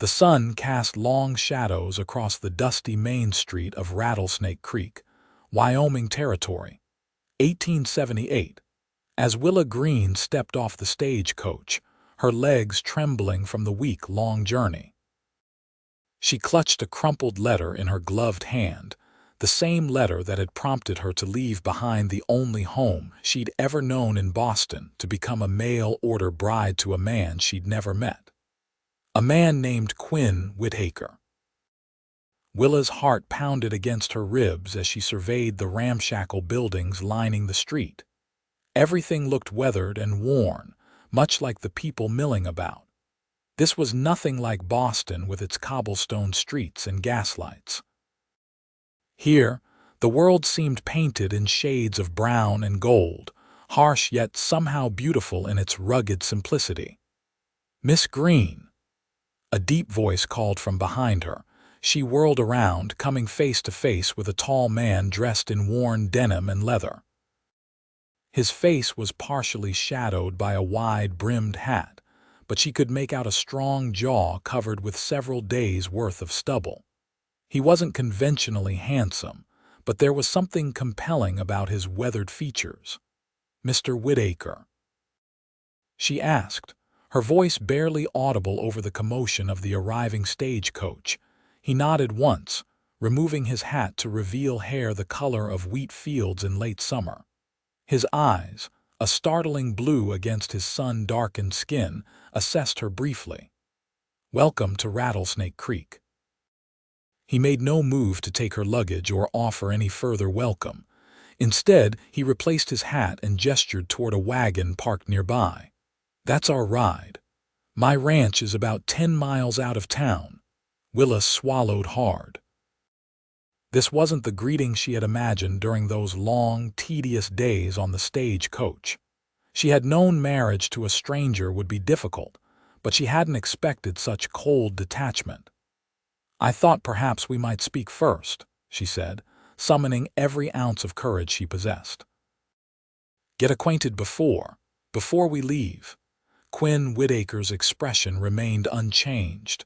The sun cast long shadows across the dusty main street of Rattlesnake Creek, Wyoming Territory, 1878. As Willa Greene stepped off the stagecoach, her legs trembling from the week-long journey. She clutched a crumpled letter in her gloved hand, the same letter that had prompted her to leave behind the only home she'd ever known in Boston to become a mail-order bride to a man she'd never met. A man named Quinn Whittaker. Willa's heart pounded against her ribs as she surveyed the ramshackle buildings lining the street. Everything looked weathered and worn, much like the people milling about. This was nothing like Boston with its cobblestone streets and gaslights. Here, the world seemed painted in shades of brown and gold, harsh yet somehow beautiful in its rugged simplicity. "Miss Greene," a deep voice called from behind her. She whirled around, coming face to face with a tall man dressed in worn denim and leather. His face was partially shadowed by a wide-brimmed hat, but she could make out a strong jaw covered with several days' worth of stubble. He wasn't conventionally handsome, but there was something compelling about his weathered features. "Mr. Whittaker?" she asked, her voice barely audible over the commotion of the arriving stagecoach. He nodded once, removing his hat to reveal hair the color of wheat fields in late summer. His eyes, a startling blue against his sun-darkened skin, assessed her briefly. "Welcome to Rattlesnake Creek." He made no move to take her luggage or offer any further welcome. Instead, he replaced his hat and gestured toward a wagon parked nearby. "That's our ride. My ranch is about 10 miles out of town." Willa swallowed hard. This wasn't the greeting she had imagined during those long, tedious days on the stagecoach. She had known marriage to a stranger would be difficult, but she hadn't expected such cold detachment. "I thought perhaps we might speak first," she said, summoning every ounce of courage she possessed. "Get acquainted before we leave." Quinn Whittaker's expression remained unchanged.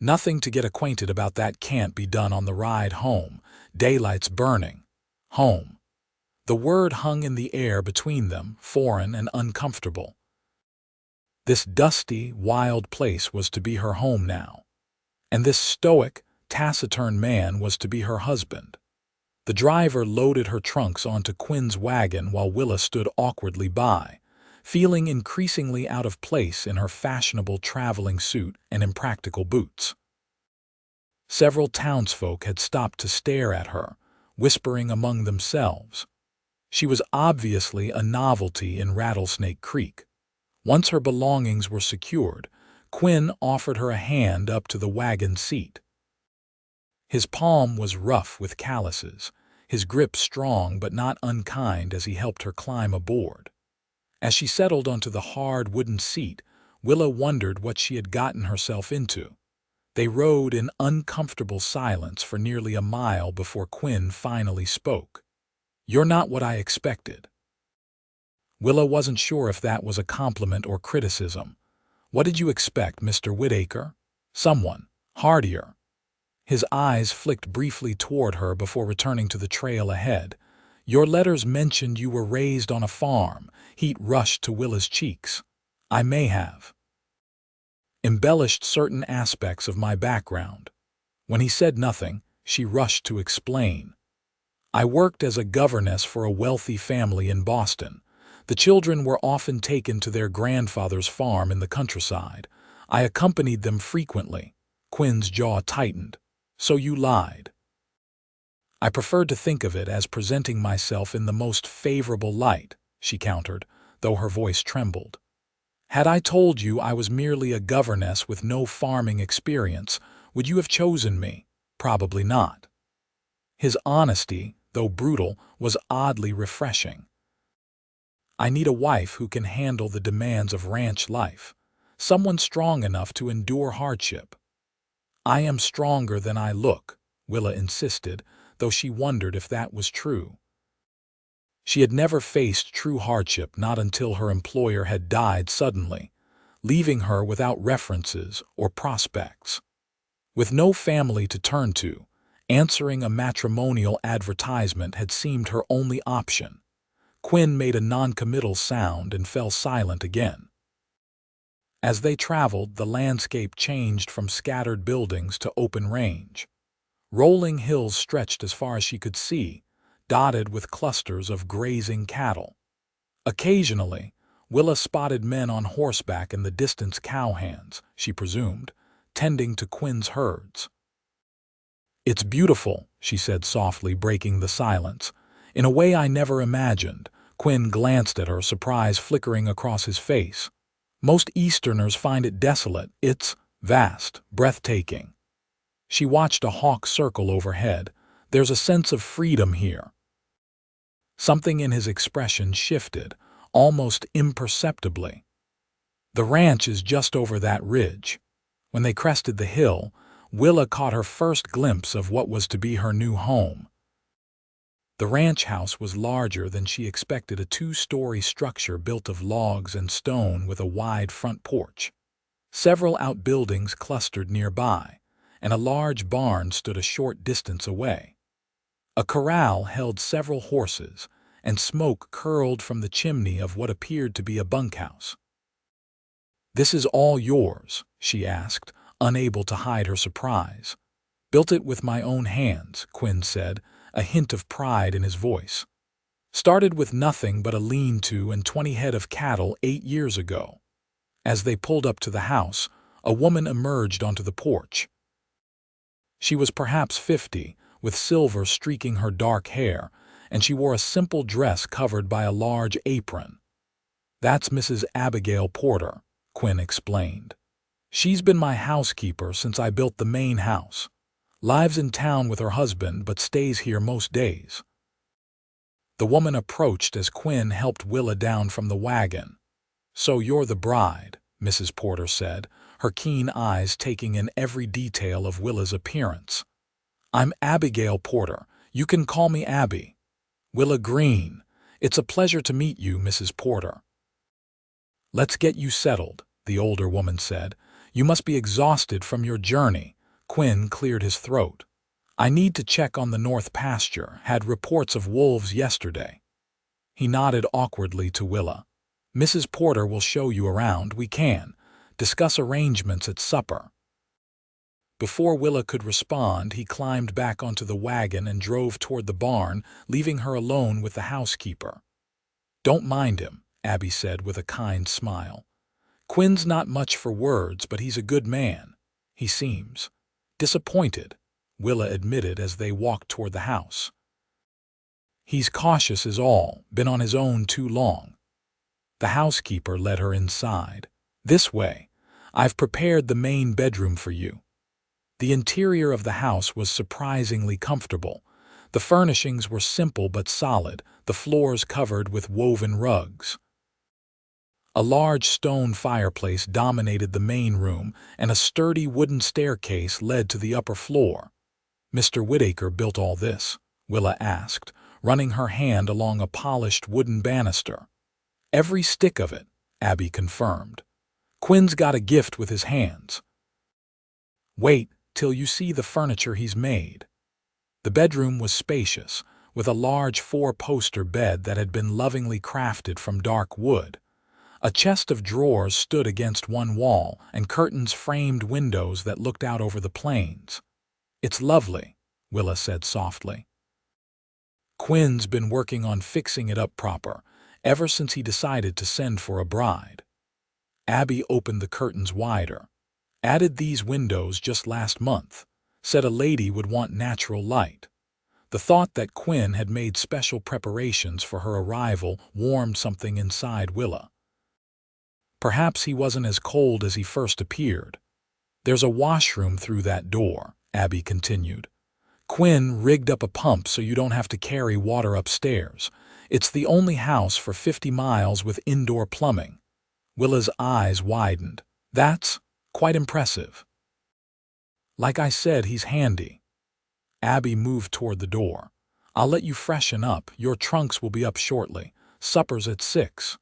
"Nothing to get acquainted about, that can't be done on the ride home. Daylight's burning. Home." The word hung in the air between them, foreign and uncomfortable. This dusty, wild place was to be her home now. And this stoic, taciturn man was to be her husband. The driver loaded her trunks onto Quinn's wagon while Willa stood awkwardly by, feeling increasingly out of place in her fashionable traveling suit and impractical boots. Several townsfolk had stopped to stare at her, whispering among themselves. She was obviously a novelty in Rattlesnake Creek. Once her belongings were secured, Quinn offered her a hand up to the wagon seat. His palm was rough with calluses, his grip strong but not unkind as he helped her climb aboard. As she settled onto the hard wooden seat, Willa wondered what she had gotten herself into. They rode in uncomfortable silence for nearly a mile before Quinn finally spoke. "You're not what I expected." Willa wasn't sure if that was a compliment or criticism. "What did you expect, Mr. Whittaker? Someone hardier?" His eyes flicked briefly toward her before returning to the trail ahead. "Your letters mentioned you were raised on a farm." Heat rushed to Willa's cheeks. "I may have embellished certain aspects of my background." When he said nothing, she rushed to explain. "I worked as a governess for a wealthy family in Boston. The children were often taken to their grandfather's farm in the countryside. I accompanied them frequently." Quinn's jaw tightened. "So you lied." "I preferred to think of it as presenting myself in the most favorable light," she countered, though her voice trembled. "Had I told you I was merely a governess with no farming experience, would you have chosen me? Probably not." His honesty, though brutal, was oddly refreshing. "I need a wife who can handle the demands of ranch life, someone strong enough to endure hardship." "I am stronger than I look," Willa insisted, though she wondered if that was true. She had never faced true hardship, not until her employer had died suddenly, leaving her without references or prospects. With no family to turn to, answering a matrimonial advertisement had seemed her only option. Quinn made a non-committal sound and fell silent again. As they traveled, the landscape changed from scattered buildings to open range. Rolling hills stretched as far as she could see, dotted with clusters of grazing cattle. Occasionally, Willa spotted men on horseback in the distance, cowhands, she presumed, tending to Quinn's herds. "It's beautiful," she said softly, breaking the silence. "In a way I never imagined." Quinn glanced at her, surprise flickering across his face. "Most Easterners find it desolate. It's vast, breathtaking." She watched a hawk circle overhead. "There's a sense of freedom here." Something in his expression shifted, almost imperceptibly. "The ranch is just over that ridge." When they crested the hill, Willa caught her first glimpse of what was to be her new home. The ranch house was larger than she expected, a two-story structure built of logs and stone with a wide front porch. Several outbuildings clustered nearby, and a large barn stood a short distance away. A corral held several horses, and smoke curled from the chimney of what appeared to be a bunkhouse. "This is all yours?" she asked, unable to hide her surprise. "Built it with my own hands," Quinn said, a hint of pride in his voice. "Started with nothing but a lean-to and 20 head of cattle 8 years ago." As they pulled up to the house, a woman emerged onto the porch. She was perhaps 50, with silver streaking her dark hair, and she wore a simple dress covered by a large apron. "That's Mrs. Abigail Porter," Quinn explained. "She's been my housekeeper since I built the main house. Lives in town with her husband but stays here most days." The woman approached as Quinn helped Willa down from the wagon. "So you're the bride," Mrs. Porter said, her keen eyes taking in every detail of Willa's appearance. "I'm Abigail Porter. You can call me Abby." "Willa Greene. It's a pleasure to meet you, Mrs. Porter." "Let's get you settled," the older woman said. "You must be exhausted from your journey." Quinn cleared his throat. "I need to check on the north pasture. Had reports of wolves yesterday." He nodded awkwardly to Willa. "Mrs. Porter will show you around. We can discuss arrangements at supper." Before Willa could respond, he climbed back onto the wagon and drove toward the barn, leaving her alone with the housekeeper. "Don't mind him," Abby said with a kind smile. "Quinn's not much for words, but he's a good man. He seems disappointed," Willa admitted as they walked toward the house. "He's cautious is all, been on his own too long." The housekeeper led her inside. "This way. I've prepared the main bedroom for you." The interior of the house was surprisingly comfortable. The furnishings were simple but solid, the floors covered with woven rugs. A large stone fireplace dominated the main room, and a sturdy wooden staircase led to the upper floor. "Mr. Whittaker built all this?" Willa asked, running her hand along a polished wooden banister. "Every stick of it," Abby confirmed. "Quinn's got a gift with his hands." "Wait till you see the furniture he's made." The bedroom was spacious, with a large 4-poster bed that had been lovingly crafted from dark wood. A chest of drawers stood against one wall, and curtains framed windows that looked out over the plains. "It's lovely," Willa said softly. "Quinn's been working on fixing it up proper, ever since he decided to send for a bride." Abby opened the curtains wider. "Added these windows just last month. Said a lady would want natural light." The thought that Quinn had made special preparations for her arrival warmed something inside Willa. Perhaps he wasn't as cold as he first appeared. "There's a washroom through that door," Abby continued. "Quinn rigged up a pump so you don't have to carry water upstairs. It's the only house for 50 miles with indoor plumbing." Willa's eyes widened. "That's quite impressive." "Like I said, he's handy." Abby moved toward the door. "I'll let you freshen up. Your trunks will be up shortly. Supper's at 6.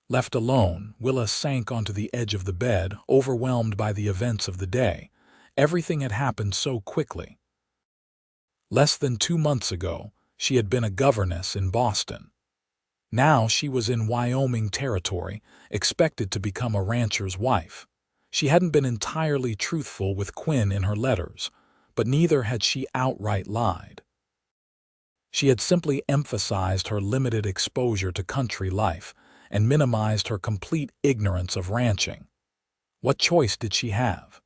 Left alone, Willa sank onto the edge of the bed, overwhelmed by the events of the day. Everything had happened so quickly. Less than 2 months ago, she had been a governess in Boston. Now she was in Wyoming territory, expected to become a rancher's wife. She hadn't been entirely truthful with Quinn in her letters, but neither had she outright lied. She had simply emphasized her limited exposure to country life and minimized her complete ignorance of ranching. What choice did she have?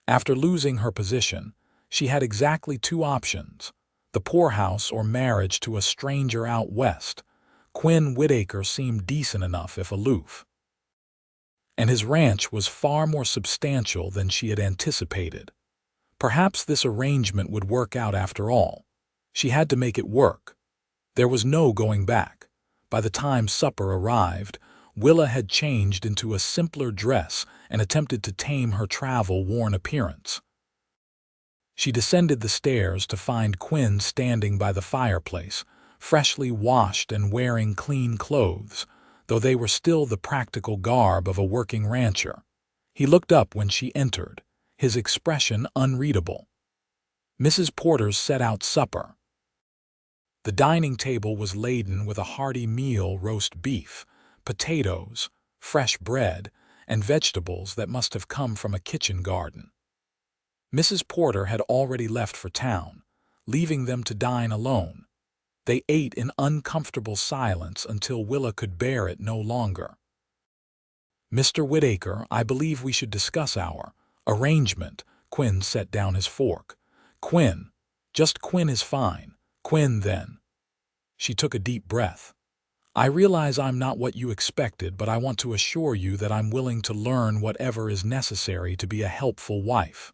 After losing her position, she had exactly two options: the poorhouse or marriage to a stranger out west. Quinn Whittaker seemed decent enough if aloof. And his ranch was far more substantial than she had anticipated. Perhaps this arrangement would work out after all. She had to make it work. There was no going back. By the time supper arrived, Willa had changed into a simpler dress and attempted to tame her travel-worn appearance. She descended the stairs to find Quinn standing by the fireplace, freshly washed and wearing clean clothes, though they were still the practical garb of a working rancher. He looked up when she entered, his expression unreadable. Mrs. Porter's set out supper. The dining table was laden with a hearty meal: roast beef, potatoes, fresh bread, and vegetables that must have come from a kitchen garden. Mrs. Porter had already left for town, leaving them to dine alone. They ate in uncomfortable silence until Willa could bear it no longer. "Mr. Whittaker, I believe we should discuss our arrangement." Quinn set down his fork. "Quinn. Just Quinn is fine. Quinn, then." She took a deep breath. "I realize I'm not what you expected, but I want to assure you that I'm willing to learn whatever is necessary to be a helpful wife."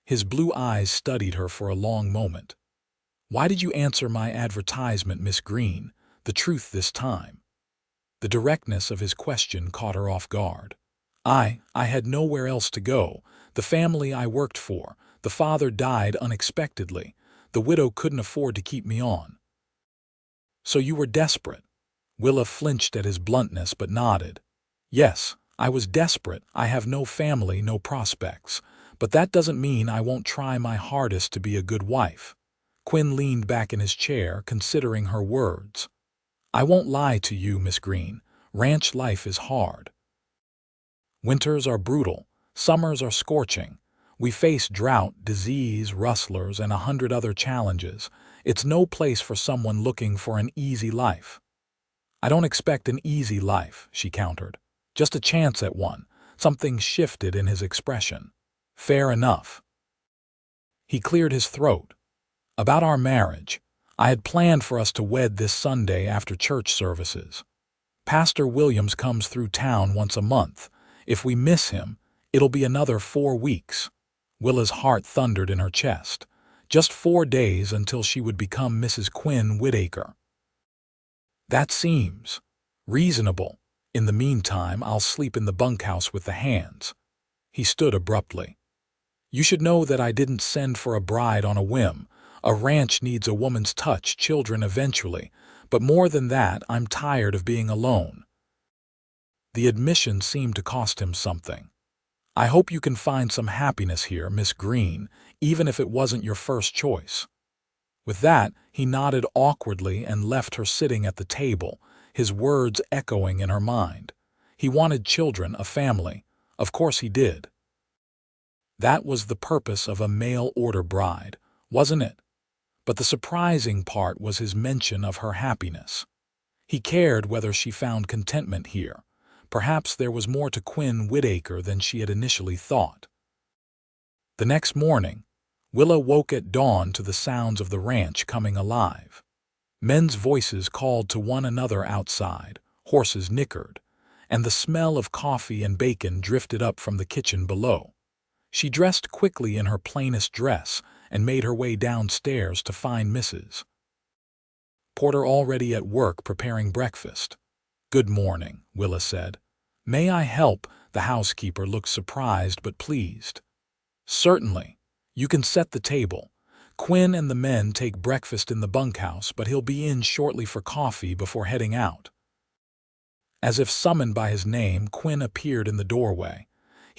His blue eyes studied her for a long moment. "Why did you answer my advertisement, Miss Greene? The truth this time?" The directness of his question caught her off guard. I had nowhere else to go. The family I worked for, the father died unexpectedly. The widow couldn't afford to keep me on." "So you were desperate?" Willa flinched at his bluntness but nodded. "Yes, I was desperate. I have no family, no prospects. But that doesn't mean I won't try my hardest to be a good wife." Quinn leaned back in his chair, considering her words. "I won't lie to you, Miss Greene. Ranch life is hard. Winters are brutal. Summers are scorching. We face drought, disease, rustlers, and 100 other challenges. It's no place for someone looking for an easy life." "I don't expect an easy life," she countered. "Just a chance at one." Something shifted in his expression. "Fair enough." He cleared his throat. "About our marriage. I had planned for us to wed this Sunday after church services. Pastor Williams comes through town once a month. If we miss him, it'll be another 4 weeks. Willa's heart thundered in her chest. Just 4 days until she would become Mrs. Quinn Whittaker. "That seems reasonable. In the meantime, I'll sleep in the bunkhouse with the hands." He stood abruptly. "You should know that I didn't send for a bride on a whim. A ranch needs a woman's touch, children eventually. But more than that, I'm tired of being alone." The admission seemed to cost him something. "I hope you can find some happiness here, Miss Greene, even if it wasn't your first choice." With that, he nodded awkwardly and left her sitting at the table, his words echoing in her mind. He wanted children, a family. Of course he did. That was the purpose of a mail-order bride, wasn't it? But the surprising part was his mention of her happiness. He cared whether she found contentment here. Perhaps there was more to Quinn Whittaker than she had initially thought. The next morning, Willa woke at dawn to the sounds of the ranch coming alive. Men's voices called to one another outside, horses nickered, and the smell of coffee and bacon drifted up from the kitchen below. She dressed quickly in her plainest dress and made her way downstairs to find Mrs. Porter already at work preparing breakfast. "Good morning," Willa said. "May I help?" The housekeeper looked surprised but pleased. "Certainly. You can set the table. Quinn and the men take breakfast in the bunkhouse, but he'll be in shortly for coffee before heading out." As if summoned by his name, Quinn appeared in the doorway.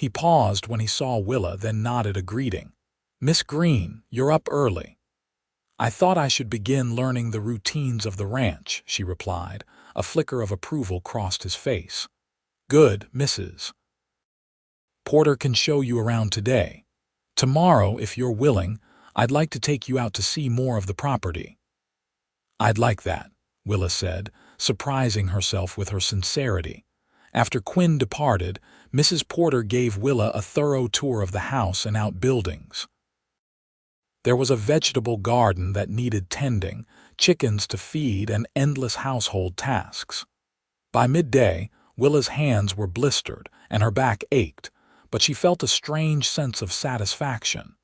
He paused when he saw Willa, then nodded a greeting. "Miss Greene, you're up early." "I thought I should begin learning the routines of the ranch," she replied. A flicker of approval crossed his face. "Good, Mrs. Porter can show you around today. Tomorrow, if you're willing, I'd like to take you out to see more of the property." "I'd like that," Willa said, surprising herself with her sincerity. After Quinn departed, Mrs. Porter gave Willa a thorough tour of the house and outbuildings. There was a vegetable garden that needed tending, chickens to feed, and endless household tasks. By midday, Willa's hands were blistered and her back ached, but she felt a strange sense of satisfaction.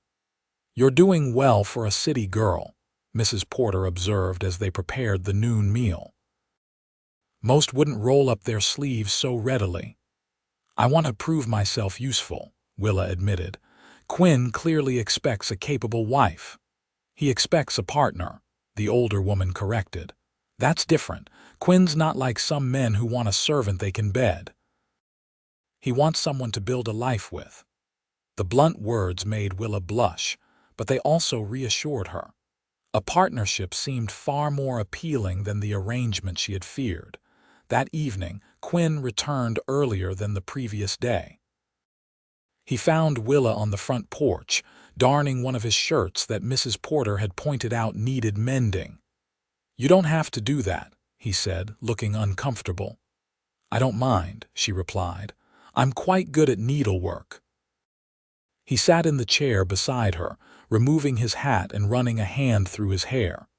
"You're doing well for a city girl," Mrs. Porter observed as they prepared the noon meal. "Most wouldn't roll up their sleeves so readily." "I want to prove myself useful," Willa admitted. "Quinn clearly expects a capable wife." "He expects a partner," the older woman corrected. "That's different. Quinn's not like some men who want a servant they can bed. He wants someone to build a life with." The blunt words made Willa blush, but they also reassured her. A partnership seemed far more appealing than the arrangement she had feared. That evening, Quinn returned earlier than the previous day. He found Willa on the front porch, darning one of his shirts that Mrs. Porter had pointed out needed mending. "You don't have to do that," he said, looking uncomfortable. "I don't mind," she replied. "I'm quite good at needlework." He sat in the chair beside her, removing his hat and running a hand through his hair.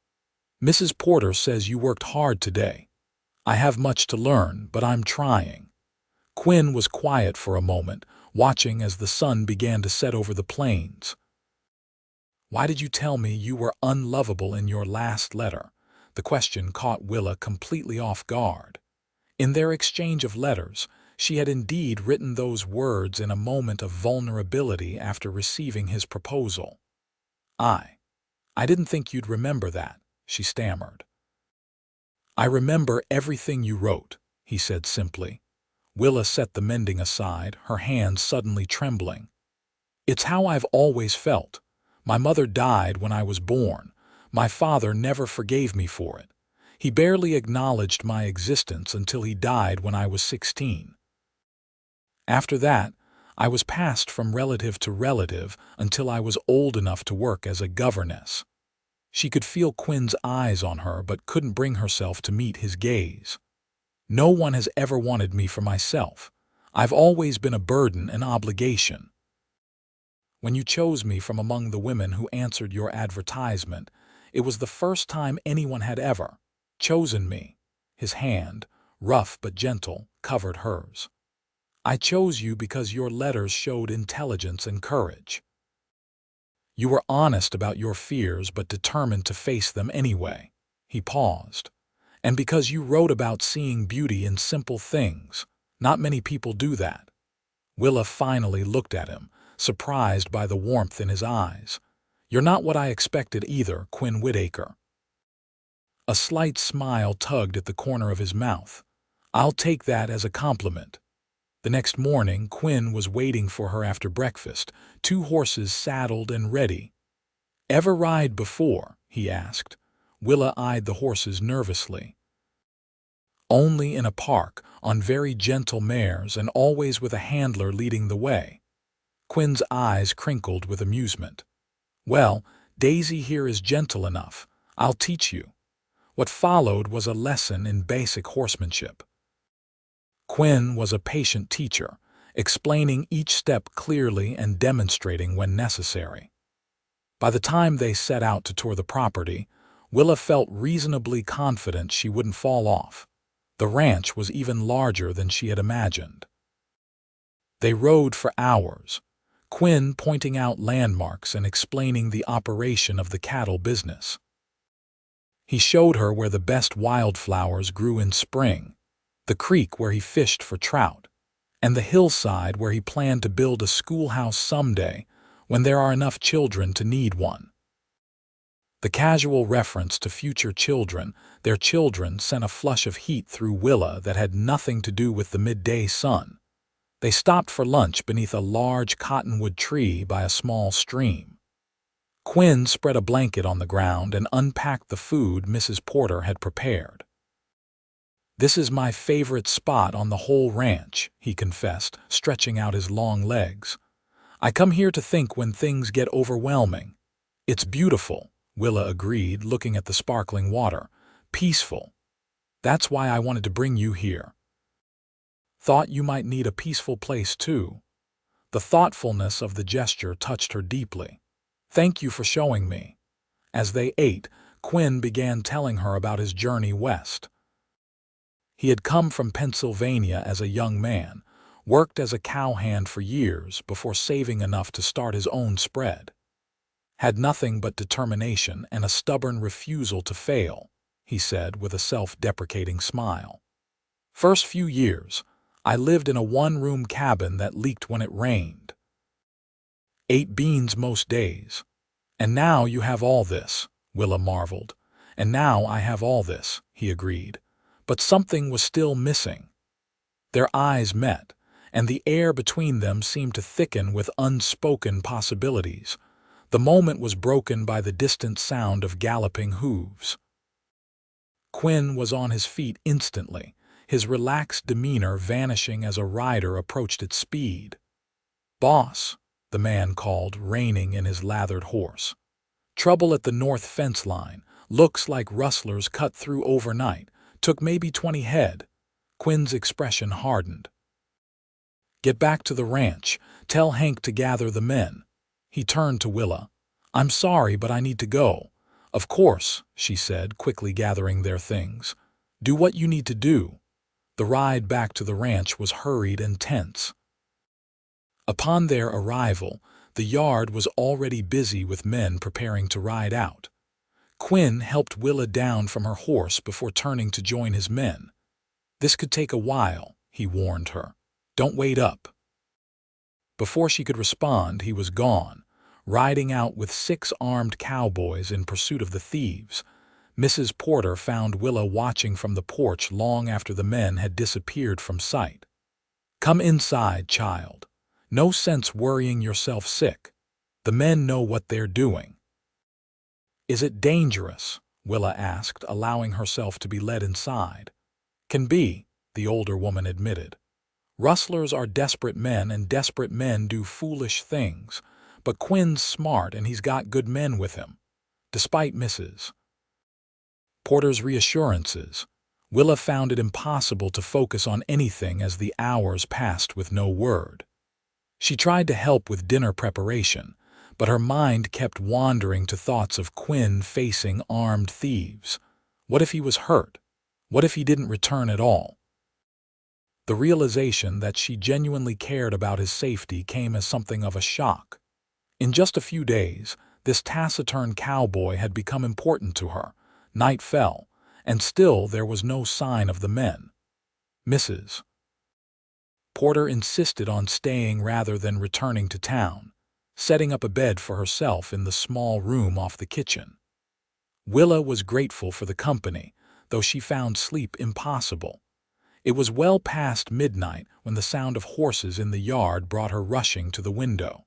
"Mrs. Porter says you worked hard today. I have much to learn, but I'm trying." Quinn was quiet for a moment, watching as the sun began to set over the plains. "Why did you tell me you were unlovable in your last letter?" The question caught Willa completely off guard. In their exchange of letters, she had indeed written those words in a moment of vulnerability after receiving his proposal. I didn't think you'd remember that," she stammered. "I remember everything you wrote," he said simply. Willa set the mending aside, her hands suddenly trembling. "It's how I've always felt. My mother died when I was born. My father never forgave me for it. He barely acknowledged my existence until he died when I was 16. After that, I was passed from relative to relative until I was old enough to work as a governess." She could feel Quinn's eyes on her but couldn't bring herself to meet his gaze. "No one has ever wanted me for myself. I've always been a burden and obligation. When you chose me from among the women who answered your advertisement, it was the first time anyone had ever chosen me." His hand, rough but gentle, covered hers. "I chose you because your letters showed intelligence and courage. You were honest about your fears but determined to face them anyway." He paused. "And because you wrote about seeing beauty in simple things. Not many people do that." Willa finally looked at him, surprised by the warmth in his eyes. "You're not what I expected either, Quinn Whittaker." A slight smile tugged at the corner of his mouth. "I'll take that as a compliment." The next morning, Quinn was waiting for her after breakfast, 2 horses saddled and ready. "Ever ride before?" he asked. Willa eyed the horses nervously. "Only in a park, on very gentle mares and always with a handler leading the way." Quinn's eyes crinkled with amusement. "Well, Daisy here is gentle enough. I'll teach you." What followed was a lesson in basic horsemanship. Quinn was a patient teacher, explaining each step clearly and demonstrating when necessary. By the time they set out to tour the property, Willa felt reasonably confident she wouldn't fall off. The ranch was even larger than she had imagined. They rode for hours, Quinn pointing out landmarks and explaining the operation of the cattle business. He showed her where the best wildflowers grew in spring, the creek where he fished for trout, and the hillside where he planned to build a schoolhouse someday when there are enough children to need one. The casual reference to future children, their children, sent a flush of heat through Willa that had nothing to do with the midday sun. They stopped for lunch beneath a large cottonwood tree by a small stream. Quinn spread a blanket on the ground and unpacked the food Mrs. Porter had prepared. "This is my favorite spot on the whole ranch," he confessed, stretching out his long legs. "I come here to think when things get overwhelming." "It's beautiful," Willa agreed, looking at the sparkling water. "Peaceful. That's why I wanted to bring you here. Thought you might need a peaceful place too." The thoughtfulness of the gesture touched her deeply. "Thank you for showing me." As they ate, Quinn began telling her about his journey west. He had come from Pennsylvania as a young man, worked as a cowhand for years before saving enough to start his own spread. "Had nothing but determination and a stubborn refusal to fail," he said with a self-deprecating smile. "First few years, I lived in a one-room cabin that leaked when it rained. Ate beans most days. And now you have all this," Willa marveled. "And now I have all this," he agreed. But something was still missing. Their eyes met, and the air between them seemed to thicken with unspoken possibilities. The moment was broken by the distant sound of galloping hooves. Quinn was on his feet instantly, his relaxed demeanor vanishing as a rider approached its speed. "Boss," the man called, reining in his lathered horse. "Trouble at the north fence line. Looks like rustlers cut through overnight. Took maybe 20 head. Quinn's expression hardened. "Get back to the ranch. Tell Hank to gather the men." He turned to Willa. "I'm sorry, but I need to go." "Of course," she said, quickly gathering their things. "Do what you need to do." The ride back to the ranch was hurried and tense. Upon their arrival, the yard was already busy with men preparing to ride out. Quinn helped Willa down from her horse before turning to join his men. "This could take a while," he warned her. "Don't wait up." Before she could respond, he was gone, riding out with 6 armed cowboys in pursuit of the thieves. Mrs. Porter found Willa watching from the porch long after the men had disappeared from sight. "Come inside, child. No sense worrying yourself sick. The men know what they're doing." "Is it dangerous?" Willa asked, allowing herself to be led inside. "Can be," the older woman admitted. "Rustlers are desperate men, and desperate men do foolish things. But Quinn's smart, and he's got good men with him." Despite Mrs. Porter's reassurances, Willa found it impossible to focus on anything as the hours passed with no word. She tried to help with dinner preparation, but her mind kept wandering to thoughts of Quinn facing armed thieves. What if he was hurt? What if he didn't return at all? The realization that she genuinely cared about his safety came as something of a shock. In just a few days, this taciturn cowboy had become important to her. Night fell, and still there was no sign of the men. Mrs. Porter insisted on staying rather than returning to town, setting up a bed for herself in the small room off the kitchen. Willa was grateful for the company, though she found sleep impossible. It was well past midnight when the sound of horses in the yard brought her rushing to the window.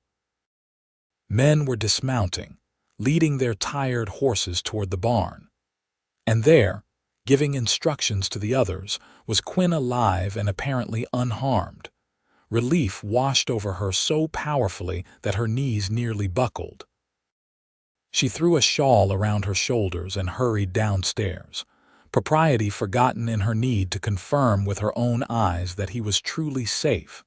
Men were dismounting, leading their tired horses toward the barn. And there, giving instructions to the others, was Quinn alive and apparently unharmed. Relief washed over her so powerfully that her knees nearly buckled. She threw a shawl around her shoulders and hurried downstairs, propriety forgotten in her need to confirm with her own eyes that he was truly safe.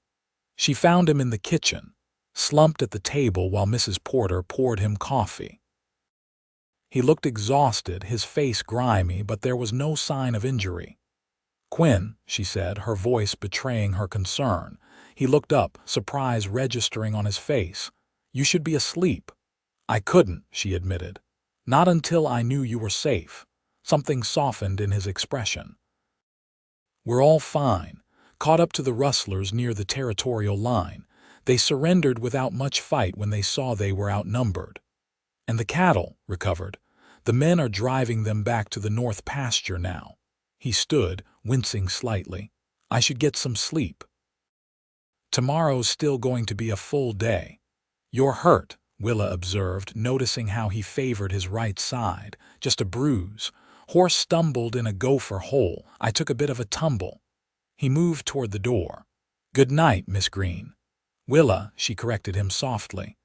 She found him in the kitchen, slumped at the table while Mrs. Porter poured him coffee. He looked exhausted, his face grimy, but there was no sign of injury. "Quinn," she said, her voice betraying her concern. He looked up, surprise registering on his face. "You should be asleep." "I couldn't," she admitted. "Not until I knew you were safe." Something softened in his expression. "We're all fine. Caught up to the rustlers near the territorial line. They surrendered without much fight when they saw they were outnumbered. And the cattle recovered. The men are driving them back to the north pasture now." He stood, wincing slightly. "I should get some sleep." Tomorrow's still going to be a full day. You're hurt, Willa observed, noticing how he favored his right side. Just a bruise. Horse stumbled in a gopher hole. I took a bit of a tumble. He moved toward the door. Good night, Miss Greene. Willa, she corrected him softly.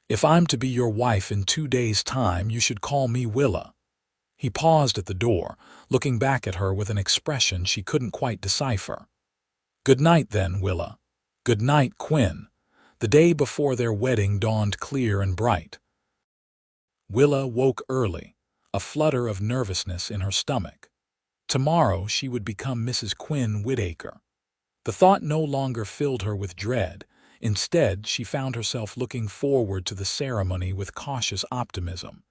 If I'm to be your wife in 2 days' time, you should call me Willa. He paused at the door, looking back at her with an expression she couldn't quite decipher. Good night, then, Willa. Good night, Quinn. The day before their wedding dawned clear and bright. Willa woke early, a flutter of nervousness in her stomach. Tomorrow she would become Mrs. Quinn Whittaker. The thought no longer filled her with dread. Instead, she found herself looking forward to the ceremony with cautious optimism.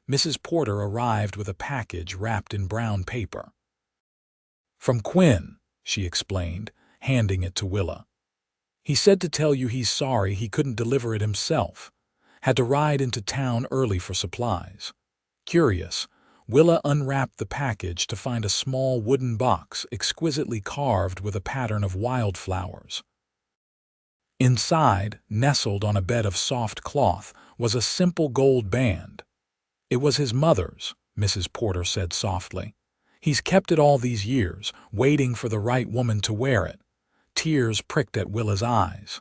Mrs. Porter arrived with a package wrapped in brown paper. From Quinn, she explained, handing it to Willa. He said to tell you he's sorry he couldn't deliver it himself. Had to ride into town early for supplies. Curious, Willa unwrapped the package to find a small wooden box exquisitely carved with a pattern of wildflowers. Inside, nestled on a bed of soft cloth, was a simple gold band. It was his mother's, Mrs. Porter said softly. He's kept it all these years, waiting for the right woman to wear it. Tears pricked at Willa's eyes.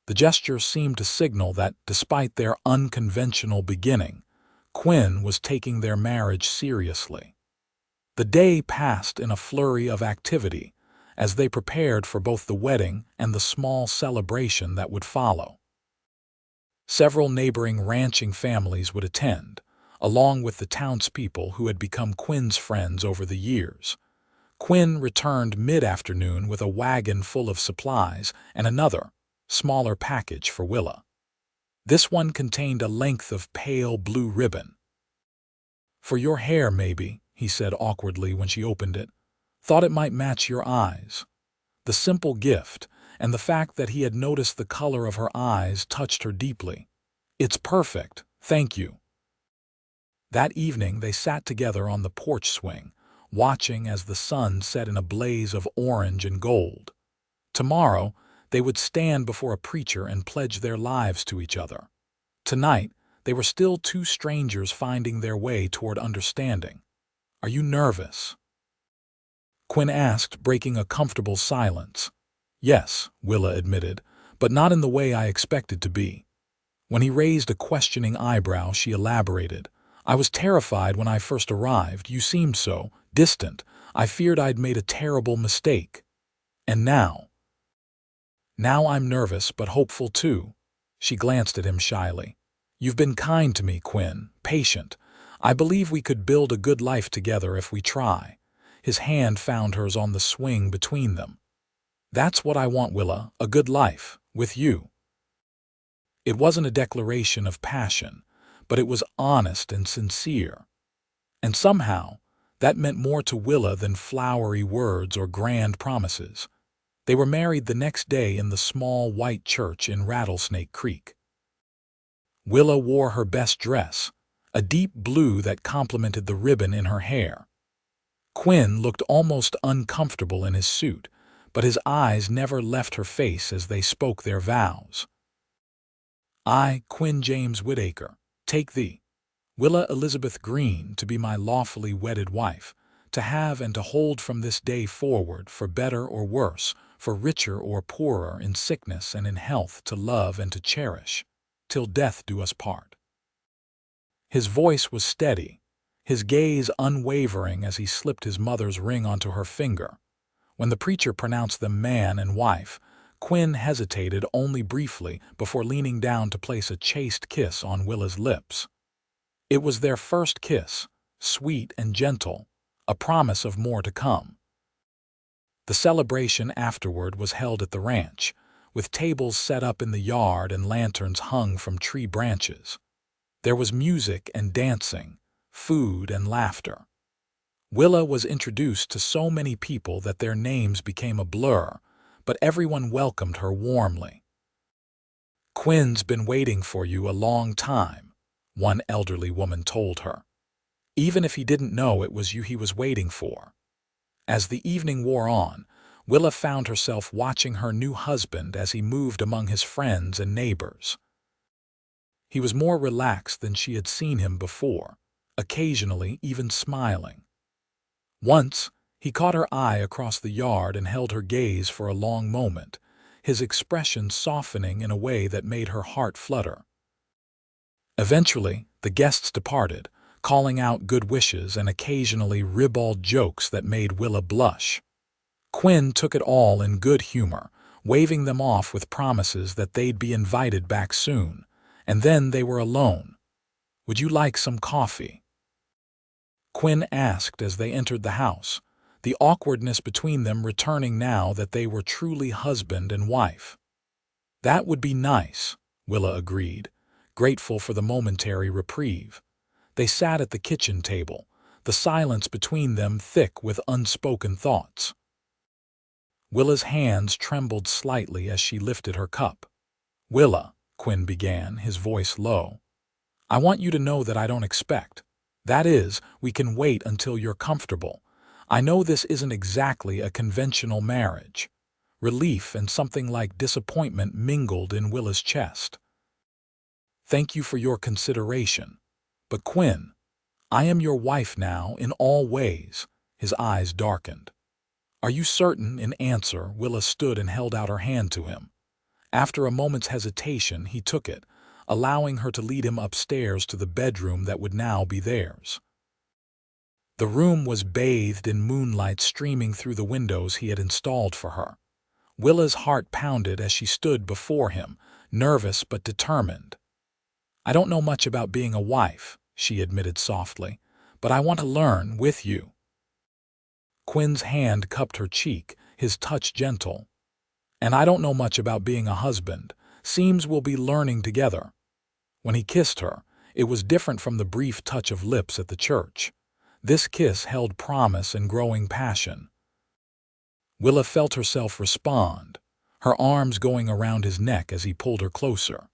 The gesture seemed to signal that, despite their unconventional beginning, Quinn was taking their marriage seriously. The day passed in a flurry of activity as they prepared for both the wedding and the small celebration that would follow. Several neighboring ranching families would attend, along with the townspeople who had become Quinn's friends over the years. Quinn returned mid-afternoon with a wagon full of supplies and another, smaller package for Willa. This one contained a length of pale blue ribbon. For your hair, maybe, he said awkwardly when she opened it. Thought it might match your eyes. The simple gift, and the fact that he had noticed the color of her eyes, touched her deeply. It's perfect, thank you. That evening they sat together on the porch swing, watching as the sun set in a blaze of orange and gold. Tomorrow, they would stand before a preacher and pledge their lives to each other. Tonight, they were still two strangers finding their way toward understanding. Are you nervous? Quinn asked, breaking a comfortable silence. Yes, Willa admitted, but not in the way I expected to be. When he raised a questioning eyebrow, she elaborated. I was terrified when I first arrived. You seemed so distant. I feared I'd made a terrible mistake. And now? Now I'm nervous but hopeful too. She glanced at him shyly. You've been kind to me, Quinn, patient. I believe we could build a good life together if we try. His hand found hers on the swing between them. That's what I want, Willa, a good life, with you. It wasn't a declaration of passion, but it was honest and sincere. And somehow, that meant more to Willa than flowery words or grand promises. They were married the next day in the small white church in Rattlesnake Creek. Willa wore her best dress, a deep blue that complemented the ribbon in her hair. Quinn looked almost uncomfortable in his suit, but his eyes never left her face as they spoke their vows. I, Quinn James Whittaker, take thee, Willa Elizabeth Greene, to be my lawfully wedded wife, to have and to hold from this day forward, for better or worse, for richer or poorer, in sickness and in health, to love and to cherish, till death do us part. His voice was steady, his gaze unwavering as he slipped his mother's ring onto her finger. When the preacher pronounced them man and wife, Quinn hesitated only briefly before leaning down to place a chaste kiss on Willa's lips. It was their first kiss, sweet and gentle, a promise of more to come. The celebration afterward was held at the ranch, with tables set up in the yard and lanterns hung from tree branches. There was music and dancing, food and laughter. Willa was introduced to so many people that their names became a blur, but everyone welcomed her warmly. Quinn's been waiting for you a long time, one elderly woman told her. Even if he didn't know it was you he was waiting for. As the evening wore on, Willa found herself watching her new husband as he moved among his friends and neighbors. He was more relaxed than she had seen him before, occasionally even smiling. Once, he caught her eye across the yard and held her gaze for a long moment, his expression softening in a way that made her heart flutter. Eventually, the guests departed, calling out good wishes and occasionally ribald jokes that made Willa blush. Quinn took it all in good humor, waving them off with promises that they'd be invited back soon, and then they were alone. "Would you like some coffee?" Quinn asked as they entered the house, the awkwardness between them returning now that they were truly husband and wife. "That would be nice," Willa agreed, grateful for the momentary reprieve. They sat at the kitchen table, the silence between them thick with unspoken thoughts. Willa's hands trembled slightly as she lifted her cup. "Willa," Quinn began, his voice low, "I want you to know that I don't expect. That is, we can wait until you're comfortable. I know this isn't exactly a conventional marriage." Relief and something like disappointment mingled in Willa's chest. "Thank you for your consideration. But Quinn, I am your wife now in all ways." His eyes darkened. "Are you certain?" In answer, Willa stood and held out her hand to him. After a moment's hesitation, he took it, allowing her to lead him upstairs to the bedroom that would now be theirs. The room was bathed in moonlight streaming through the windows he had installed for her. Willa's heart pounded as she stood before him, nervous but determined. "I don't know much about being a wife," she admitted softly, "but I want to learn with you." Quinn's hand cupped her cheek, his touch gentle. "And I don't know much about being a husband. Seems we'll be learning together." When he kissed her, it was different from the brief touch of lips at the church. This kiss held promise and growing passion. Willa felt herself respond, her arms going around his neck as he pulled her closer.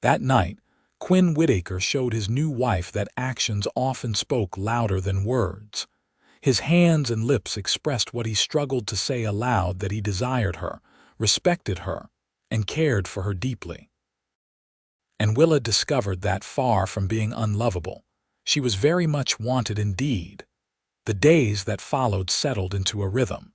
That night, Quinn Whittaker showed his new wife that actions often spoke louder than words. His hands and lips expressed what he struggled to say aloud, that he desired her, respected her, and cared for her deeply. And Willa discovered that far from being unlovable, she was very much wanted indeed. The days that followed settled into a rhythm.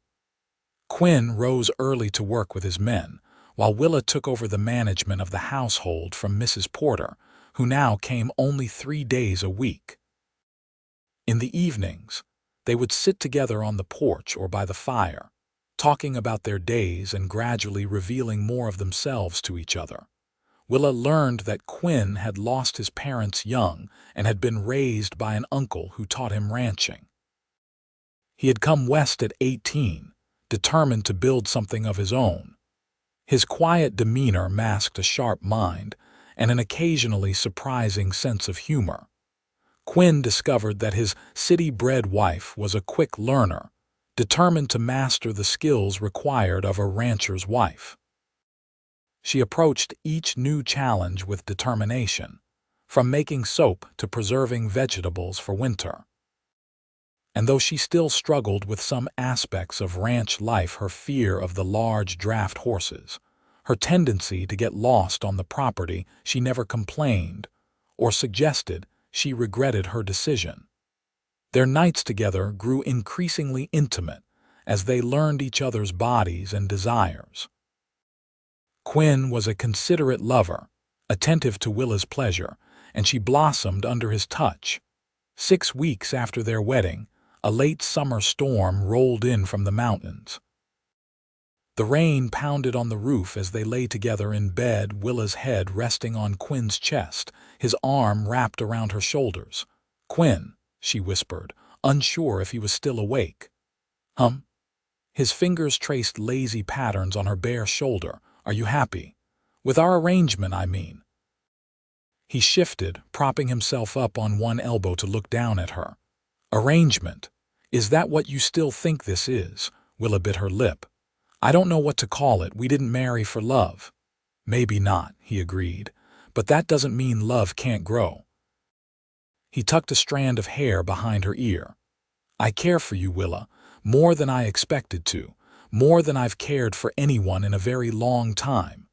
Quinn rose early to work with his men, while Willa took over the management of the household from Mrs. Porter, who now came only 3 days a week. In the evenings, they would sit together on the porch or by the fire, talking about their days and gradually revealing more of themselves to each other. Willa learned that Quinn had lost his parents young and had been raised by an uncle who taught him ranching. He had come west at 18, determined to build something of his own. His quiet demeanor masked a sharp mind and an occasionally surprising sense of humor. Quinn discovered that his city-bred wife was a quick learner, determined to master the skills required of a rancher's wife. She approached each new challenge with determination, from making soap to preserving vegetables for winter. And though she still struggled with some aspects of ranch life, her fear of the large draft horses, her tendency to get lost on the property, she never complained or suggested she regretted her decision. Their nights together grew increasingly intimate as they learned each other's bodies and desires. Quinn was a considerate lover, attentive to Willa's pleasure, and she blossomed under his touch. 6 weeks after their wedding, a late summer storm rolled in from the mountains. The rain pounded on the roof as they lay together in bed, Willa's head resting on Quinn's chest, his arm wrapped around her shoulders. "Quinn," she whispered, unsure if he was still awake. "Hum?" His fingers traced lazy patterns on her bare shoulder. "Are you happy? With our arrangement, I mean." He shifted, propping himself up on one elbow to look down at her. "Arrangement? Is that what you still think this is?" Willa bit her lip. "I don't know what to call it. We didn't marry for love." "Maybe not," he agreed, "but that doesn't mean love can't grow." He tucked a strand of hair behind her ear. "I care for you, Willa, more than I expected to, More than I've cared for anyone in a very long time."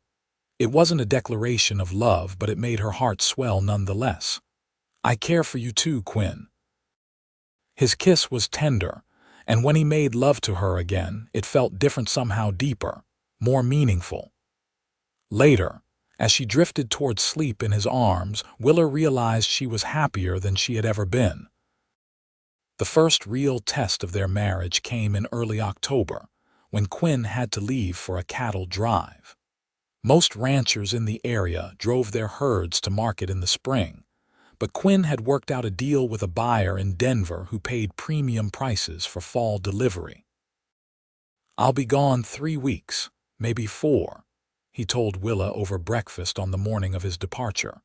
It wasn't a declaration of love, but it made her heart swell nonetheless. "I care for you too, Quinn." His kiss was tender, and when he made love to her again, it felt different, somehow deeper, more meaningful. Later, as she drifted toward sleep in his arms, Willa realized she was happier than she had ever been. The first real test of their marriage came in early October, when Quinn had to leave for a cattle drive. Most ranchers in the area drove their herds to market in the spring, but Quinn had worked out a deal with a buyer in Denver who paid premium prices for fall delivery. "I'll be gone 3 weeks, maybe 4, he told Willa over breakfast on the morning of his departure.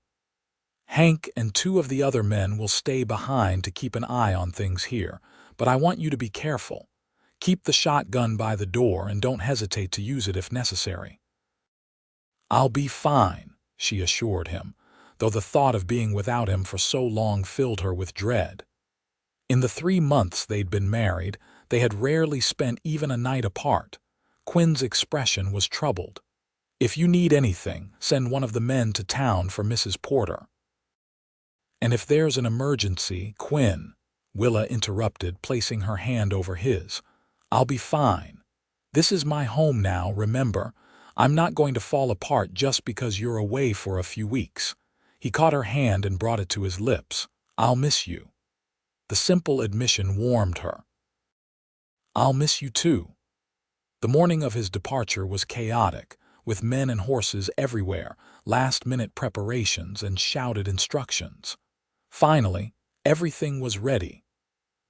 "Hank and 2 of the other men will stay behind to keep an eye on things here, but I want you to be careful. Keep the shotgun by the door and don't hesitate to use it if necessary." "I'll be fine," she assured him, though the thought of being without him for so long filled her with dread. In the 3 months they'd been married, they had rarely spent even a night apart. Quinn's expression was troubled. "If you need anything, send one of the men to town for Mrs. Porter." "And if there's an emergency, Quinn," Willa interrupted, placing her hand over his, "I'll be fine. This is my home now, remember? I'm not going to fall apart just because you're away for a few weeks." He caught her hand and brought it to his lips. "I'll miss you." The simple admission warmed her. "I'll miss you too." The morning of his departure was chaotic, with men and horses everywhere, last-minute preparations and shouted instructions. Finally, everything was ready.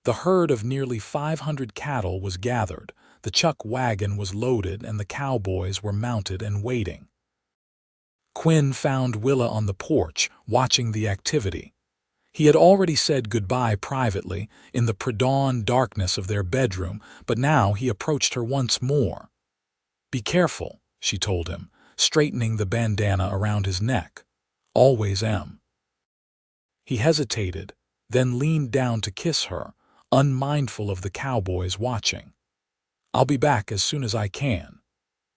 The herd of nearly 500 cattle was gathered, the chuck wagon was loaded, and the cowboys were mounted and waiting. Quinn found Willa on the porch, watching the activity. He had already said goodbye privately, in the pre-dawn darkness of their bedroom, but now he approached her once more. "Be careful," she told him, straightening the bandana around his neck. "Always am." He hesitated, then leaned down to kiss her, unmindful of the cowboys watching. "I'll be back as soon as I can."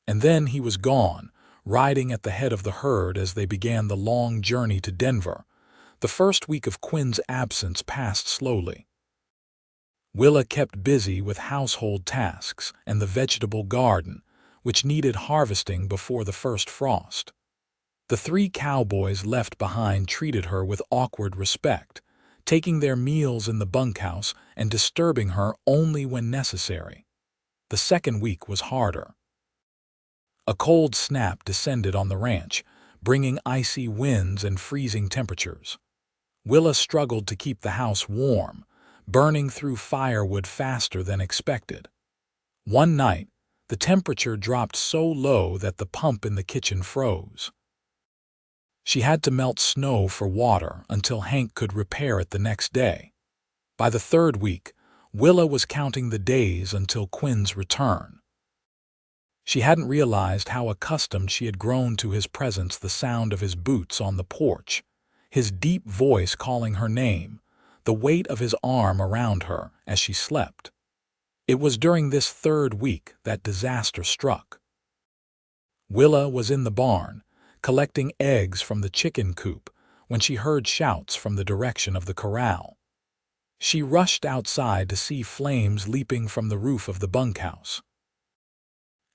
And then he was gone, riding at the head of the herd as they began the long journey to Denver. The first week of Quinn's absence passed slowly. Willa kept busy with household tasks and the vegetable garden, which needed harvesting before the first frost. The 3 cowboys left behind treated her with awkward respect, taking their meals in the bunkhouse and disturbing her only when necessary. The second week was harder. A cold snap descended on the ranch, bringing icy winds and freezing temperatures. Willa struggled to keep the house warm, burning through firewood faster than expected. One night, the temperature dropped so low that the pump in the kitchen froze. She had to melt snow for water until Hank could repair it the next day. By the 3rd week, Willa was counting the days until Quinn's return. She hadn't realized how accustomed she had grown to his presence, the sound of his boots on the porch, his deep voice calling her name, the weight of his arm around her as she slept. It was during this 3rd week that disaster struck. Willa was in the barn, collecting eggs from the chicken coop, when she heard shouts from the direction of the corral. She rushed outside to see flames leaping from the roof of the bunkhouse.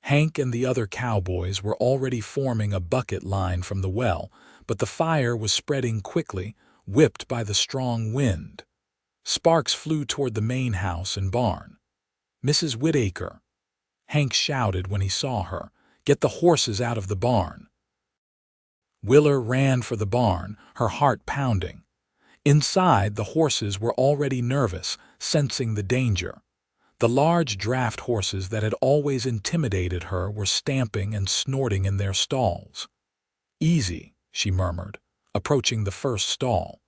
Hank and the other cowboys were already forming a bucket line from the well, but the fire was spreading quickly, whipped by the strong wind. Sparks flew toward the main house and barn. "Mrs. Whittaker," Hank shouted when he saw her, "get the horses out of the barn." Willa ran for the barn, her heart pounding. Inside, the horses were already nervous, sensing the danger. The large draft horses that had always intimidated her were stamping and snorting in their stalls. "Easy," she murmured, approaching the first stall.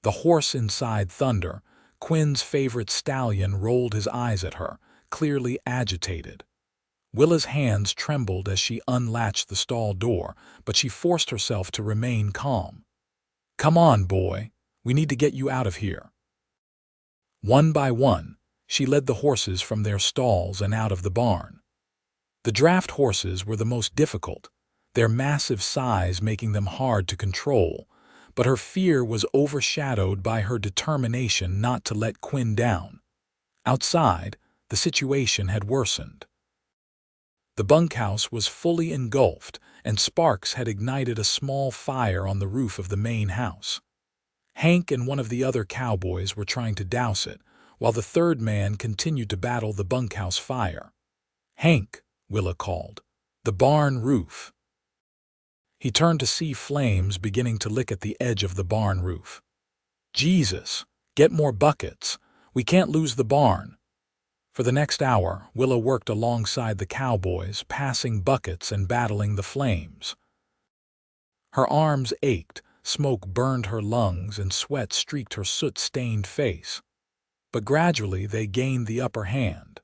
The horse inside Thunder, Quinn's favorite stallion, rolled his eyes at her, clearly agitated. Willa's hands trembled as she unlatched the stall door, but she forced herself to remain calm. "Come on, boy. We need to get you out of here." One by one, She led the horses from their stalls and out of the barn. The draft horses were the most difficult, their massive size making them hard to control, but her fear was overshadowed by her determination not to let Quinn down. Outside, the situation had worsened. The bunkhouse was fully engulfed, and sparks had ignited a small fire on the roof of the main house. Hank and one of the other cowboys were trying to douse it, while the third man continued to battle the bunkhouse fire. "Hank," Willa called, "the barn roof." He turned to see flames beginning to lick at the edge of the barn roof. "Jesus, get more buckets. We can't lose the barn." For the next hour, Willa worked alongside the cowboys, passing buckets and battling the flames. Her arms ached, smoke burned her lungs, and sweat streaked her soot-stained face. But gradually they gained the upper hand.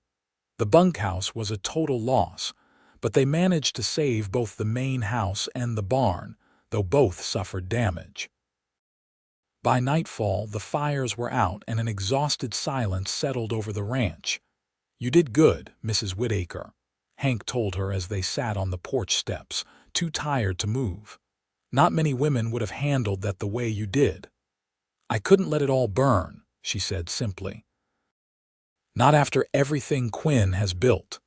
The bunkhouse was a total loss, but they managed to save both the main house and the barn, though both suffered damage. By nightfall, the fires were out and an exhausted silence settled over the ranch. "You did good, Mrs. Whittaker," Hank told her as they sat on the porch steps, too tired to move. "Not many women would have handled that the way you did." "I couldn't let it all burn," she said simply. "Not after everything Quinn has built."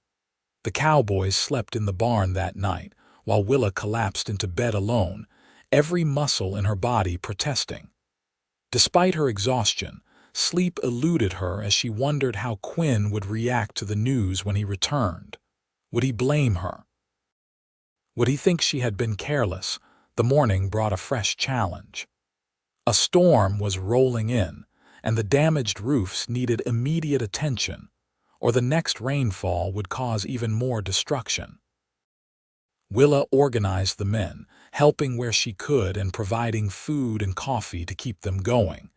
The cowboys slept in the barn that night, while Willa collapsed into bed alone, every muscle in her body protesting. Despite her exhaustion, sleep eluded her as she wondered how Quinn would react to the news when he returned. Would he blame her? Would he think she had been careless? The morning brought a fresh challenge. A storm was rolling in, and the damaged roofs needed immediate attention, or the next rainfall would cause even more destruction. Willa organized the men, helping where she could and providing food and coffee to keep them going.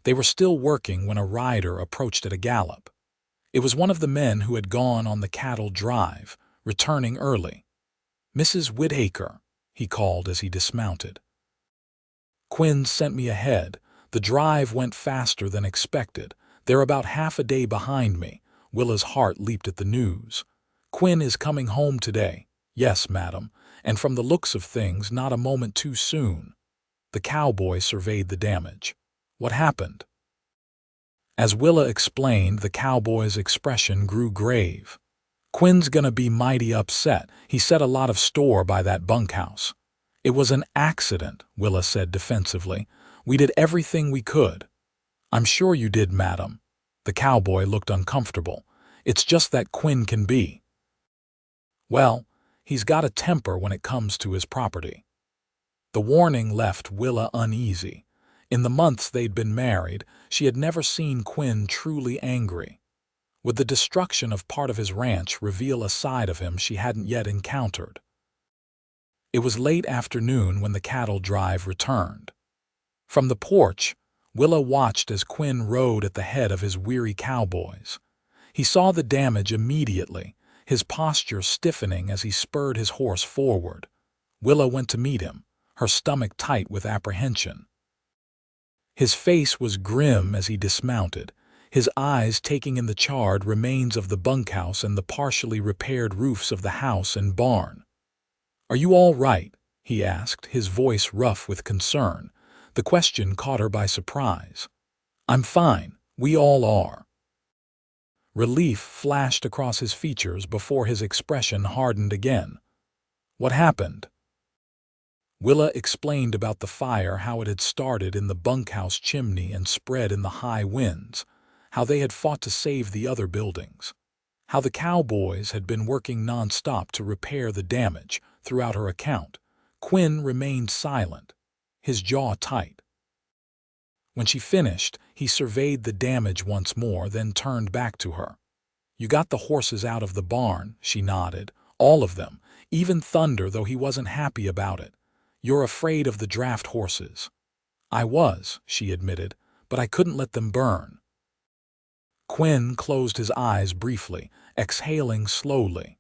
They were still working when a rider approached at a gallop. It was one of the men who had gone on the cattle drive, returning early. "Mrs. Whittaker," he called as he dismounted. "Quinn sent me ahead. The drive went faster than expected. They're about half a day behind me." Willa's heart leaped at the news. "Quinn is coming home today." "Yes, madam, and from the looks of things, not a moment too soon." The cowboy surveyed the damage. "What happened?" As Willa explained, the cowboy's expression grew grave. "Quinn's gonna be mighty upset. He set a lot of store by that bunkhouse." "It was an accident," Willa said defensively. "We did everything we could." "I'm sure you did, madam." The cowboy looked uncomfortable. "It's just that Quinn can be. Well, he's got a temper when it comes to his property." The warning left Willa uneasy. In the months they'd been married, she had never seen Quinn truly angry. Would the destruction of part of his ranch reveal a side of him she hadn't yet encountered? It was late afternoon when the cattle drive returned. From the porch, Willa watched as Quinn rode at the head of his weary cowboys. He saw the damage immediately, his posture stiffening as he spurred his horse forward. Willa went to meet him, her stomach tight with apprehension. His face was grim as he dismounted, his eyes taking in the charred remains of the bunkhouse and the partially repaired roofs of the house and barn. "Are you all right?" he asked, his voice rough with concern. The question caught her by surprise. "I'm fine. We all are." Relief flashed across his features before his expression hardened again. "What happened?" Willa explained about the fire, how it had started in the bunkhouse chimney and spread in the high winds, how they had fought to save the other buildings, how the cowboys had been working nonstop to repair the damage. Throughout her account, Quinn remained silent, his jaw tight. When she finished, he surveyed the damage once more, then turned back to her. "You got the horses out of the barn," she nodded. "All of them, even Thunder, though he wasn't happy about it. You're afraid of the draft horses." "I was," she admitted, "but I couldn't let them burn." Quinn closed his eyes briefly, exhaling slowly.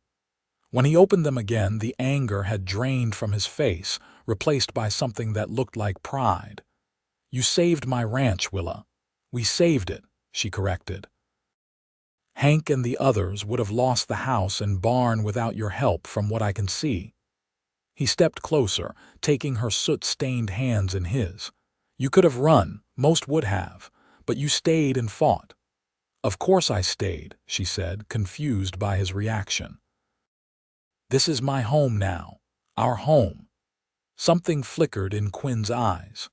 When he opened them again, the anger had drained from his face, replaced by something that looked like pride. "You saved my ranch, Willa." "We saved it," she corrected. Hank and the others would have lost the house and barn without your help from what I can see." He stepped closer, taking her soot-stained hands in his. "You could have run, most would have, but you stayed and fought." "Of course I stayed," she said, confused by his reaction. "This is my home now. Our home." Something flickered in Quinn's eyes.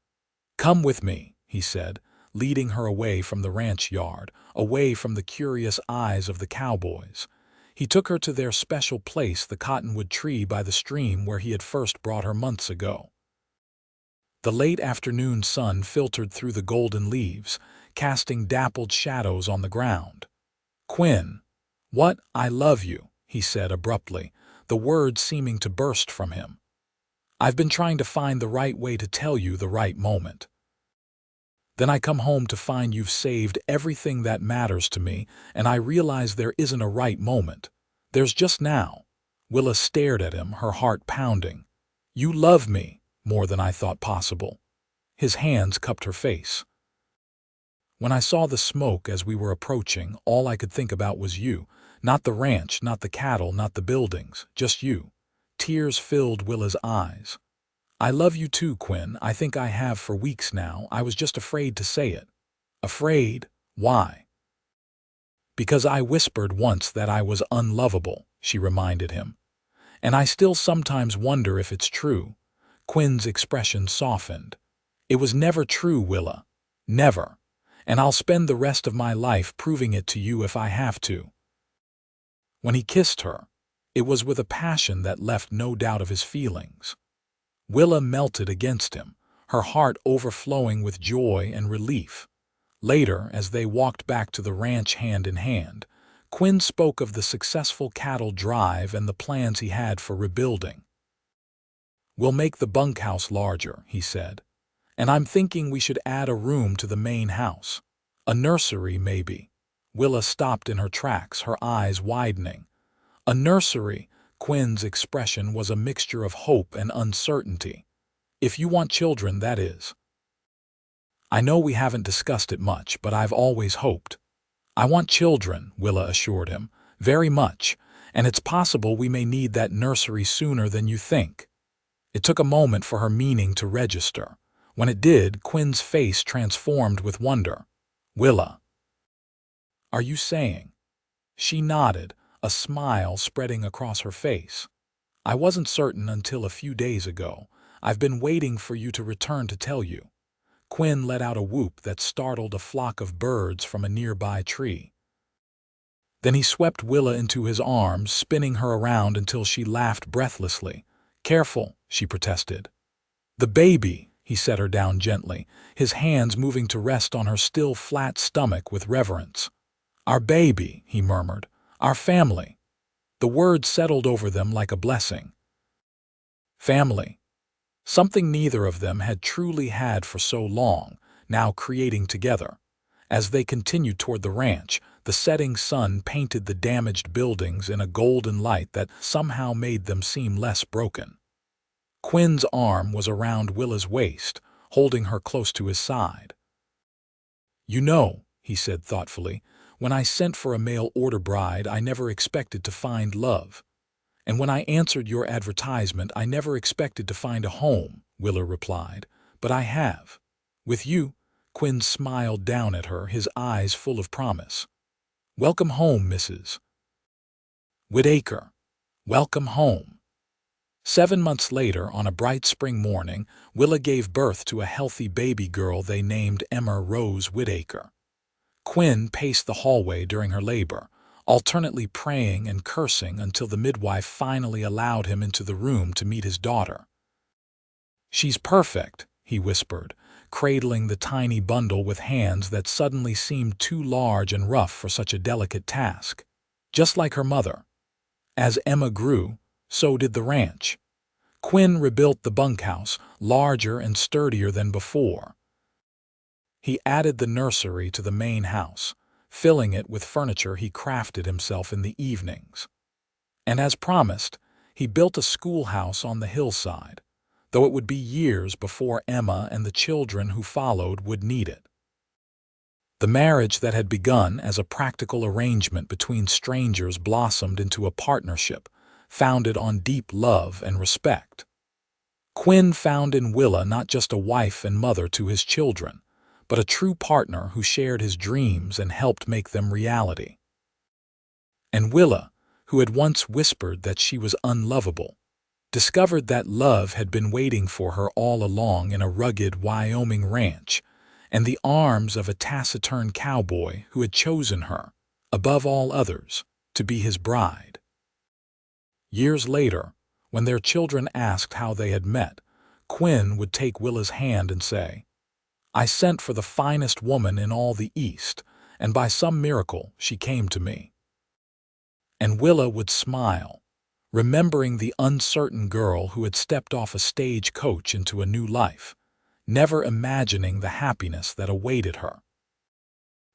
"Come with me," he said, leading her away from the ranch yard, away from the curious eyes of the cowboys. He took her to their special place, the cottonwood tree by the stream where he had first brought her months ago. The late afternoon sun filtered through the golden leaves, casting dappled shadows on the ground. "Quinn, what? I love you," he said abruptly, the words seeming to burst from him. "I've been trying to find the right way to tell you the right moment. Then I come home to find you've saved everything that matters to me, and I realize there isn't a right moment. There's just now." Willa stared at him, her heart pounding. "You love me more than I thought possible." His hands cupped her face. "When I saw the smoke as we were approaching, all I could think about was you. Not the ranch, not the cattle, not the buildings, just you." Tears filled Willa's eyes. "I love you too, Quinn. I think I have for weeks now. I was just afraid to say it." "Afraid? Why?" "Because I whispered once that I was unlovable," she reminded him. "And I still sometimes wonder if it's true." Quinn's expression softened. "It was never true, Willa. Never. And I'll spend the rest of my life proving it to you if I have to." When he kissed her, it was with a passion that left no doubt of his feelings. Willa melted against him, her heart overflowing with joy and relief. Later, as they walked back to the ranch hand in hand, Quinn spoke of the successful cattle drive and the plans he had for rebuilding. "We'll make the bunkhouse larger," he said. "And I'm thinking we should add a room to the main house. A nursery, maybe." Willa stopped in her tracks, her eyes widening. "A nursery?" Quinn's expression was a mixture of hope and uncertainty. "If you want children, that is." "I know we haven't discussed it much, but I've always hoped." "I want children," Willa assured him. "Very much. And it's possible we may need that nursery sooner than you think." It took a moment for her meaning to register. When it did, Quinn's face transformed with wonder. "Willa, are you saying?" She nodded, a smile spreading across her face. "I wasn't certain until a few days ago. I've been waiting for you to return to tell you." Quinn let out a whoop that startled a flock of birds from a nearby tree. Then he swept Willa into his arms, spinning her around until she laughed breathlessly. "Careful," she protested. "The baby," he set her down gently, his hands moving to rest on her still flat stomach with reverence. "Our baby," he murmured. "Our family." The word settled over them like a blessing. Family. Something neither of them had truly had for so long, now creating together. As they continued toward the ranch, the setting sun painted the damaged buildings in a golden light that somehow made them seem less broken. Quinn's arm was around Willa's waist, holding her close to his side. "You know," he said thoughtfully, "when I sent for a mail-order bride, I never expected to find love. And when I answered your advertisement, I never expected to find a home," Willa replied. "But I have. With you." Quinn smiled down at her, his eyes full of promise. "Welcome home, Mrs. Whittaker. Welcome home." 7 months later, on a bright spring morning, Willa gave birth to a healthy baby girl they named Emma Rose Whittaker. Quinn paced the hallway during her labor, alternately praying and cursing until the midwife finally allowed him into the room to meet his daughter. "She's perfect," he whispered, cradling the tiny bundle with hands that suddenly seemed too large and rough for such a delicate task. "Just like her mother." As Emma grew, so did the ranch. Quinn rebuilt the bunkhouse, larger and sturdier than before. He added the nursery to the main house, filling it with furniture he crafted himself in the evenings. And as promised, he built a schoolhouse on the hillside, though it would be years before Emma and the children who followed would need it. The marriage that had begun as a practical arrangement between strangers blossomed into a partnership founded on deep love and respect. Quinn found in Willa not just a wife and mother to his children, but a true partner who shared his dreams and helped make them reality. And Willa, who had once whispered that she was unlovable, discovered that love had been waiting for her all along in a rugged Wyoming ranch and the arms of a taciturn cowboy who had chosen her, above all others, to be his bride. Years later, when their children asked how they had met, Quinn would take Willa's hand and say, "I sent for the finest woman in all the East, and by some miracle she came to me." And Willa would smile, remembering the uncertain girl who had stepped off a stagecoach into a new life, never imagining the happiness that awaited her.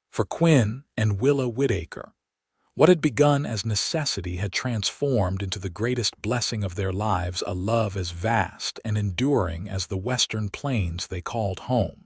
For Quinn and Willa Whittaker, what had begun as necessity had transformed into the greatest blessing of their lives, a love as vast and enduring as the western plains they called home.